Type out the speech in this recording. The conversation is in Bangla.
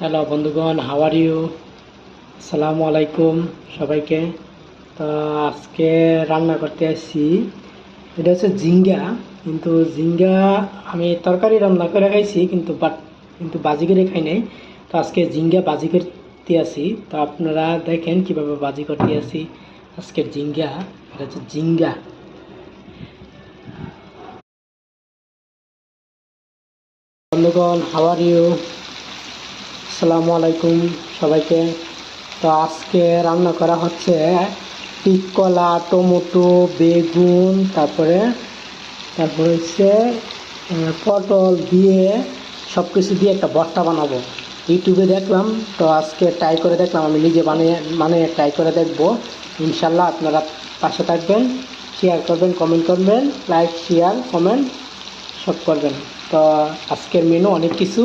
হ্যালো বন্ধুগণ, হাউ আর ইউ? আসসালামু আলাইকুম সবাইকে। তো আজকে রান্না করতে আসছি, এটা হচ্ছে ঝিঙ্গা। কিন্তু ঝিঙ্গা আমি তরকারি রান্না করে খাইছি, কিন্তু বাজি করে খাই নাই। তো আজকে ঝিঙ্গা বাজি করতে আসি। তো আপনারা দেখেন কিভাবে বাজি করতে আসি আজকের ঝিঙ্গা। এটা হচ্ছে ঝিঙ্গা। বন্ধুগণ, হাউ আর ইউ? আসসালামু আলাইকুম সবাইকে। তো আজকে রান্না করা হচ্ছে পিককলা, টমেটো, বেগুন, তারপরে হচ্ছে পটল দিয়ে সব কিছু দিয়ে একটা ভর্তা বানাবো। ইউটিউবে দেখলাম, তো আজকে ট্রাই করে দেখলাম। আমি নিজে বানিয়ে ট্রাই করে দেখবো। ইনশাল্লাহ আপনারা পাশে থাকবেন, শেয়ার করবেন, কমেন্ট করবেন, লাইক শেয়ার কমেন্ট সব করবেন। তো আজকের মেনু অনেক কিছু।